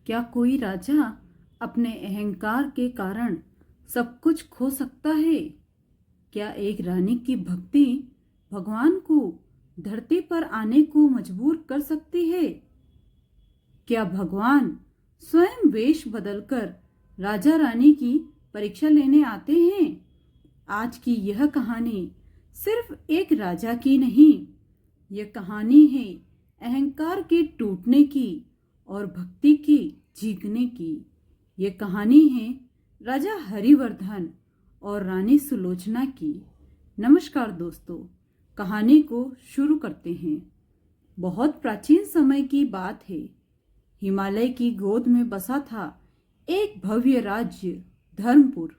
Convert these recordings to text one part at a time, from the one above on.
क्या कोई राजा अपने अहंकार के कारण सब कुछ खो सकता है? क्या एक रानी की भक्ति भगवान को धरती पर आने को मजबूर कर सकती है? क्या भगवान स्वयं वेश बदलकर राजा रानी की परीक्षा लेने आते हैं? आज की यह कहानी सिर्फ एक राजा की नहीं, यह कहानी है अहंकार के टूटने की और भक्ति की जीतने की। यह कहानी है राजा हरिवर्धन और रानी सुलोचना की। नमस्कार दोस्तों, कहानी को शुरू करते हैं। बहुत प्राचीन समय की बात है। हिमालय की गोद में बसा था एक भव्य राज्य धर्मपुर।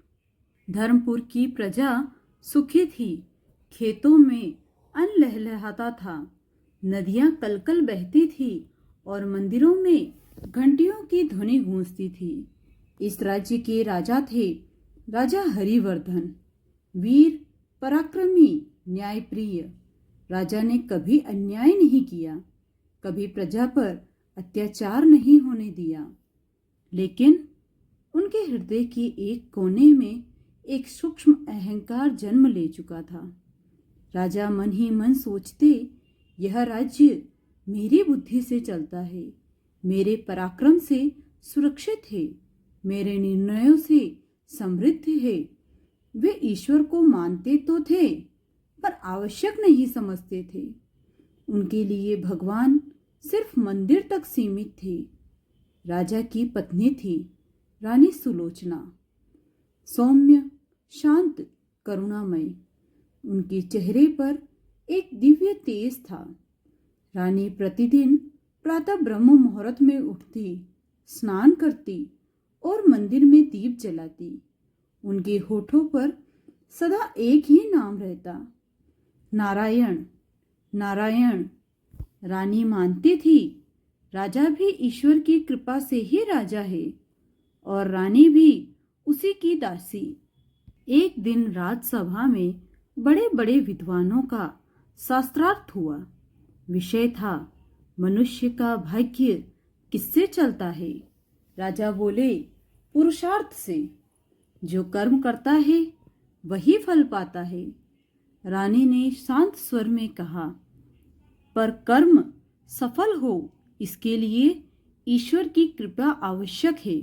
धर्मपुर की प्रजा सुखी थी। खेतों में अन्न लहलहाता था, नदियां कलकल बहती थी और मंदिरों में घंटियों की ध्वनि गूंजती थी। इस राज्य के राजा थे राजा हरिवर्धन, वीर, पराक्रमी, न्यायप्रिय। राजा ने कभी अन्याय नहीं किया, कभी प्रजा पर अत्याचार नहीं होने दिया। लेकिन उनके हृदय के एक कोने में एक सूक्ष्म अहंकार जन्म ले चुका था। राजा मन ही मन सोचते, यह राज्य मेरी बुद्धि से चलता है, मेरे पराक्रम से सुरक्षित है, मेरे निर्णयों से समृद्ध है। वे ईश्वर को मानते तो थे, पर आवश्यक नहीं समझते थे। उनके लिए भगवान सिर्फ मंदिर तक सीमित थे। राजा की पत्नी थी रानी सुलोचना, सौम्य, शांत, करुणामय। उनके चेहरे पर एक दिव्य तेज था। रानी प्रतिदिन प्रातः ब्रह्म मुहूर्त में उठती, स्नान करती और मंदिर में दीप जलाती। उनके होठों पर सदा एक ही नाम रहता, नारायण नारायण। रानी मानती थी राजा भी ईश्वर की कृपा से ही राजा है और रानी भी उसी की दासी। एक दिन राजसभा में बड़े बड़े विद्वानों का शास्त्रार्थ हुआ। विषय था, मनुष्य का भाग्य किससे चलता है? राजा बोले, पुरुषार्थ से। जो कर्म करता है वही फल पाता है। रानी ने शांत स्वर में कहा, पर कर्म सफल हो इसके लिए ईश्वर की कृपा आवश्यक है।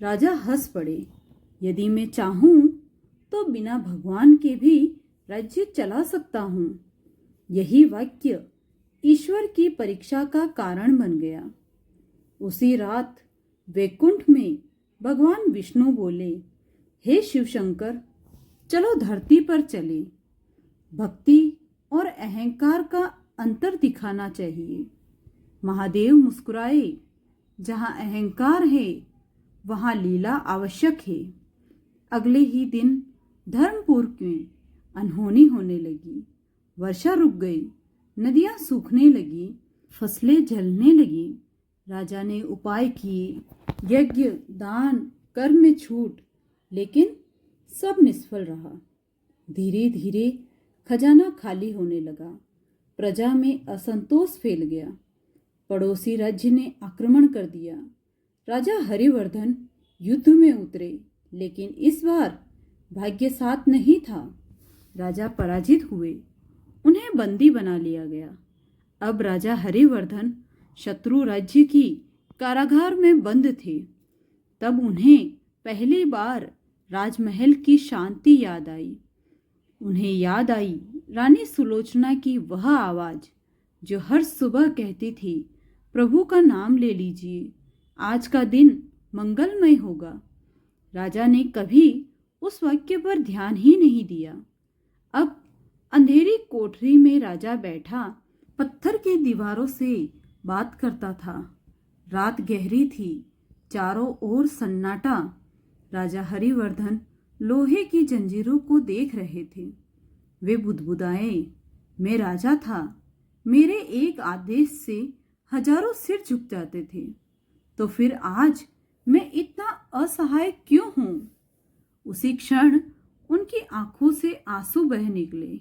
राजा हंस पड़े, यदि मैं चाहूं तो बिना भगवान के भी राज्य चला सकता हूं। यही वाक्य ईश्वर की परीक्षा का कारण बन गया। उसी रात वैकुंठ में भगवान विष्णु बोले, हे शिवशंकर, चलो धरती पर चले। भक्ति और अहंकार का अंतर दिखाना चाहिए। महादेव मुस्कुराए, जहां अहंकार है वहां लीला आवश्यक है। अगले ही दिन धर्मपुर में अनहोनी होने लगी। वर्षा रुक गई, नदियां सूखने लगी, फसलें जलने लगी। राजा ने उपाय किए, यज्ञ, दान, कर्म में छूट, लेकिन सब निष्फल रहा। धीरे धीरे खजाना खाली होने लगा। प्रजा में असंतोष फैल गया। पड़ोसी राज्य ने आक्रमण कर दिया। राजा हरिवर्धन युद्ध में उतरे, लेकिन इस बार भाग्य साथ नहीं था। राजा पराजित हुए, उन्हें बंदी बना लिया गया। अब राजा हरिवर्धन शत्रु राज्य की कारागार में बंद थे। तब उन्हें पहली बार राजमहल की शांति याद आई। उन्हें याद आई रानी सुलोचना की वह आवाज जो हर सुबह कहती थी, प्रभु का नाम ले लीजिए, आज का दिन मंगलमय होगा। राजा ने कभी उस वाक्य पर ध्यान ही नहीं दिया। अब अंधेरी कोठरी में राजा बैठा पत्थर की दीवारों से बात करता था। रात गहरी थी, चारों ओर सन्नाटा। राजा हरिवर्धन लोहे की जंजीरों को देख रहे थे। वे बुदबुदाए, मैं राजा था, मेरे एक आदेश से हजारों सिर झुक जाते थे, तो फिर आज मैं इतना असहाय क्यों हूं? उसी क्षण उनकी आंखों से आंसू बह निकले।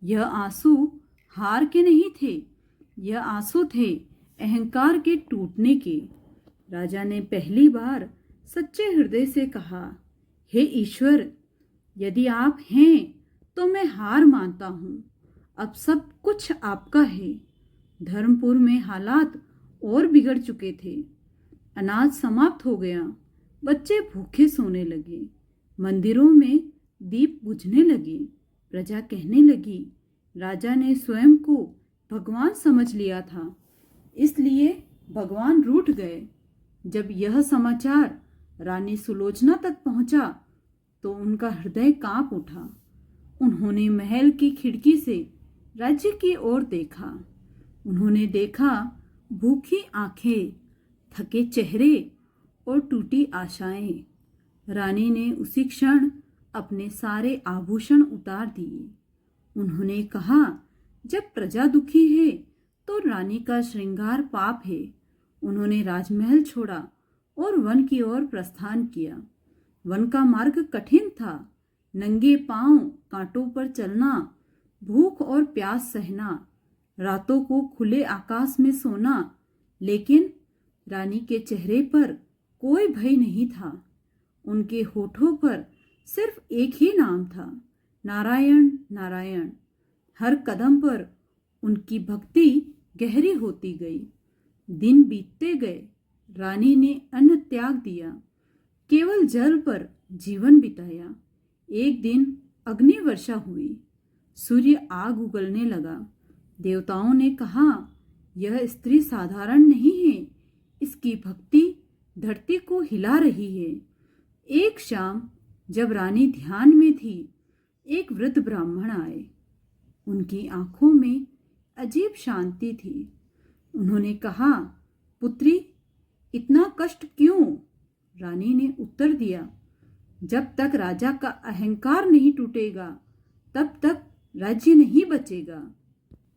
यह आंसू हार के नहीं थे, यह आंसू थे अहंकार के टूटने के। राजा ने पहली बार सच्चे हृदय से कहा, हे ईश्वर, यदि आप हैं तो मैं हार मानता हूँ। अब सब कुछ आपका है। धर्मपुर में हालात और बिगड़ चुके थे। अनाज समाप्त हो गया, बच्चे भूखे सोने लगे, मंदिरों में दीप बुझने लगे। प्रजा कहने लगी, राजा ने स्वयं को भगवान समझ लिया था, इसलिए भगवान रूठ गए। जब यह समाचार रानी सुलोचना तक पहुंचा तो उनका हृदय कांप उठा। उन्होंने महल की खिड़की से राज्य की ओर देखा। उन्होंने देखा भूखी आंखें, थके चेहरे और टूटी आशाएं। रानी ने उसी क्षण अपने सारे आभूषण उतार दिए। उन्होंने कहा, जब प्रजा दुखी है तो रानी का श्रृंगार पाप है। उन्होंने राजमहल छोड़ा और वन की ओर प्रस्थान किया। वन का मार्ग कठिन था। नंगे पांव कांटों पर चलना, भूख और प्यास सहना, रातों को खुले आकाश में सोना। लेकिन रानी के चेहरे पर कोई भय नहीं था। उनके होठों पर सिर्फ एक ही नाम था, नारायण नारायण। हर कदम पर उनकी भक्ति गहरी होती गई। दिन बीतते गए। रानी ने अन्न त्याग दिया, केवल जल पर जीवन बिताया। एक दिन अग्नि वर्षा हुई, सूर्य आग उगलने लगा। देवताओं ने कहा, यह स्त्री साधारण नहीं है, इसकी भक्ति धरती को हिला रही है। एक शाम जब रानी ध्यान में थी, एक वृद्ध ब्राह्मण आए। उनकी आंखों में अजीब शांति थी। उन्होंने कहा, पुत्री, इतना कष्ट क्यों? रानी ने उत्तर दिया, जब तक राजा का अहंकार नहीं टूटेगा तब तक राज्य नहीं बचेगा।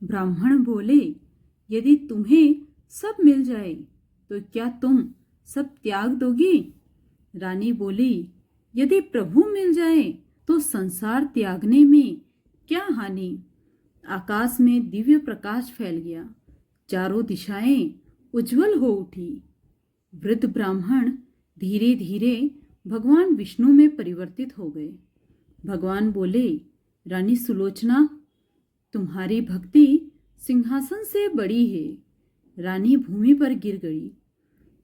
ब्राह्मण बोले, यदि तुम्हें सब मिल जाए तो क्या तुम सब त्याग दोगी? रानी बोली, यदि प्रभु मिल जाए तो संसार त्यागने में क्या हानि। आकाश में दिव्य प्रकाश फैल गया, चारों दिशाएं उज्जवल हो उठी। वृद्ध ब्राह्मण धीरे धीरे भगवान विष्णु में परिवर्तित हो गए। भगवान बोले, रानी सुलोचना, तुम्हारी भक्ति सिंहासन से बड़ी है। रानी भूमि पर गिर गई।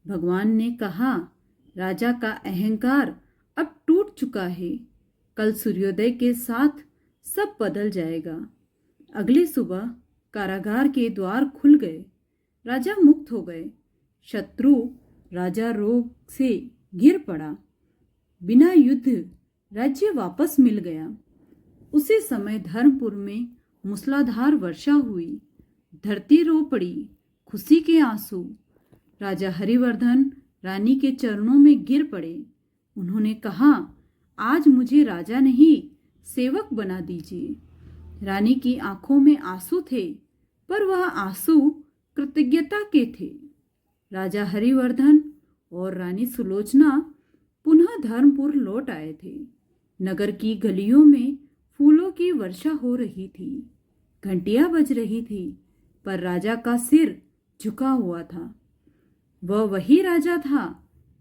भगवान ने कहा, राजा का अहंकार अब टूट चुका है। कल सूर्योदय के साथ सब बदल जाएगा। अगली सुबह कारागार के द्वार खुल गए। राजा मुक्त हो गए। शत्रु राजा रोग से गिर पड़ा। बिना युद्ध राज्य वापस मिल गया। उसी समय धर्मपुर में मूसलाधार वर्षा हुई। धरती रो पड़ी, खुशी के आंसू। राजा हरिवर्धन रानी के चरणों में गिर पड़े। उन्होंने कहा, आज मुझे राजा नहीं सेवक बना दीजिए। रानी की आंखों में आंसू थे, पर वह आंसू कृतज्ञता के थे। राजा हरिवर्धन और रानी सुलोचना पुनः धर्मपुर लौट आए थे। नगर की गलियों में फूलों की वर्षा हो रही थी, घंटियां बज रही थी, पर राजा का सिर झुका हुआ था। वह वही राजा था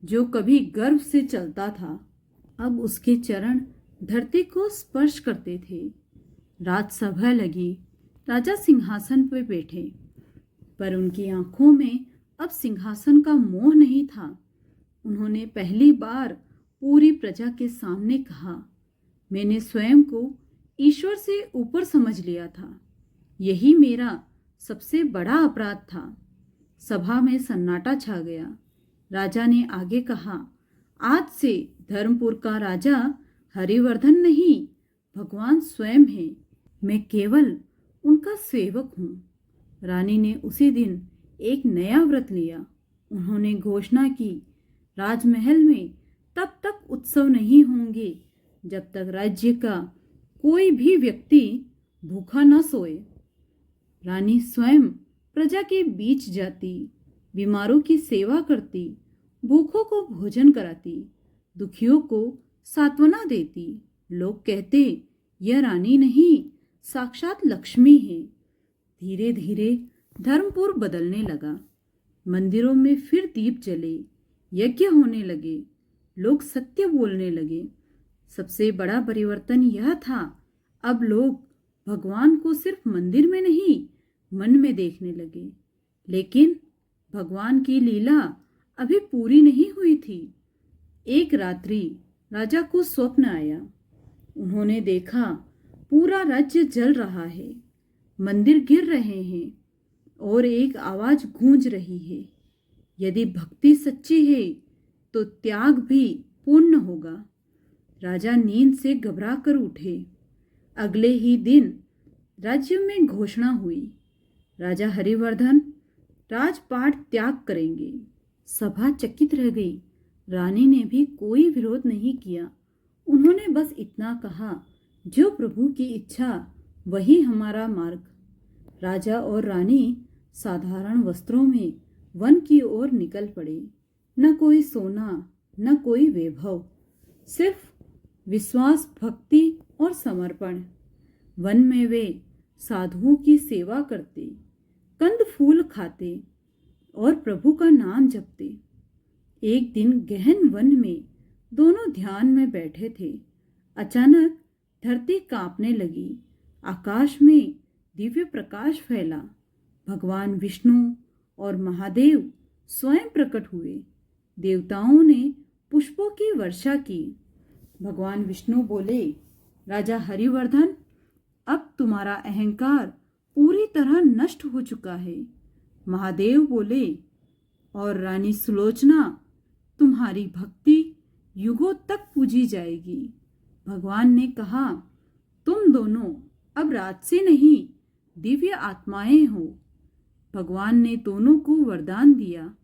जो कभी गर्व से चलता था। अब उसके चरण धरती को स्पर्श करते थे। रात सभा लगी। राजा सिंहासन पर बैठे, पर उनकी आंखों में अब सिंहासन का मोह नहीं था। उन्होंने पहली बार पूरी प्रजा के सामने कहा, मैंने स्वयं को ईश्वर से ऊपर समझ लिया था। यही मेरा सबसे बड़ा अपराध था। सभा में सन्नाटा छा गया। राजा ने आगे कहा, आज से धर्मपुर का राजा हरिवर्धन नहीं, भगवान स्वयं है। मैं केवल उनका सेवक हूँ। रानी ने उसी दिन एक नया व्रत लिया। उन्होंने घोषणा की, राजमहल में तब तक उत्सव नहीं होंगे जब तक राज्य का कोई भी व्यक्ति भूखा न सोए। रानी स्वयं प्रजा के बीच जाती, बीमारों की सेवा करती, भूखों को भोजन कराती, दुखियों को सांत्वना देती। लोग कहते, यह रानी नहीं, साक्षात लक्ष्मी है। धीरे धीरे धर्मपुर बदलने लगा। मंदिरों में फिर दीप जले, यज्ञ होने लगे, लोग सत्य बोलने लगे। सबसे बड़ा परिवर्तन यह था, अब लोग भगवान को सिर्फ मंदिर में नहीं, मन में देखने लगे। लेकिन भगवान की लीला अभी पूरी नहीं हुई थी। एक रात्रि राजा को स्वप्न आया। उन्होंने देखा पूरा राज्य जल रहा है, मंदिर गिर रहे हैं और एक आवाज गूंज रही है, यदि भक्ति सच्ची है तो त्याग भी पूर्ण होगा। राजा नींद से घबरा कर उठे। अगले ही दिन राज्य में घोषणा हुई, राजा हरिवर्धन राजपाट त्याग करेंगे। सभा चकित रह गई। रानी ने भी कोई विरोध नहीं किया। उन्होंने बस इतना कहा, जो प्रभु की इच्छा वही हमारा मार्ग। राजा और रानी साधारण वस्त्रों में वन की ओर निकल पड़े। न कोई सोना, न कोई वैभव, सिर्फ विश्वास, भक्ति और समर्पण। वन में वे साधुओं की सेवा करते, कंद फूल खाते और प्रभु का नाम जपते। एक दिन गहन वन में दोनों ध्यान में बैठे थे। अचानक धरती कांपने लगी। आकाश में दिव्य प्रकाश फैला। भगवान विष्णु और महादेव स्वयं प्रकट हुए। देवताओं ने पुष्पों की वर्षा की। भगवान विष्णु बोले, राजा हरिवर्धन, अब तुम्हारा अहंकार पूरी तरह नष्ट हो चुका है। महादेव बोले, और रानी सुलोचना, तुम्हारी भक्ति युगों तक पूजी जाएगी। भगवान ने कहा, तुम दोनों अब राजसी नहीं, दिव्य आत्माएं हो। भगवान ने दोनों को वरदान दिया,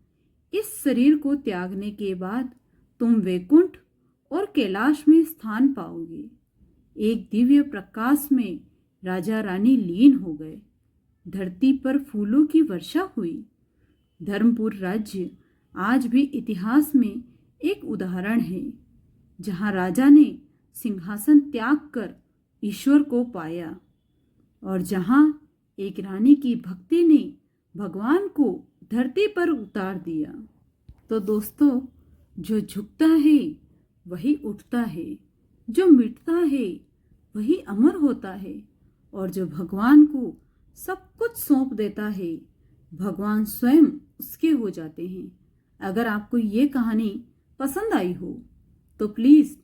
इस शरीर को त्यागने के बाद तुम वैकुंठ और कैलाश में स्थान पाओगे। एक दिव्य प्रकाश में राजा रानी लीन हो गए। धरती पर फूलों की वर्षा हुई। धर्मपुर राज्य आज भी इतिहास में एक उदाहरण है, जहां राजा ने सिंहासन त्याग कर ईश्वर को पाया और जहां एक रानी की भक्ति ने भगवान को धरती पर उतार दिया। तो दोस्तों, जो झुकता है वही उठता है, जो मिटता है वही अमर होता है, और जो भगवान को सब कुछ सौंप देता है, भगवान स्वयं उसके हो जाते हैं। अगर आपको ये कहानी पसंद आई हो तो प्लीज़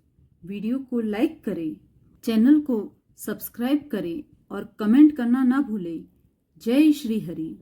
वीडियो को लाइक करें, चैनल को सब्सक्राइब करें और कमेंट करना ना भूलें। जय श्री हरि।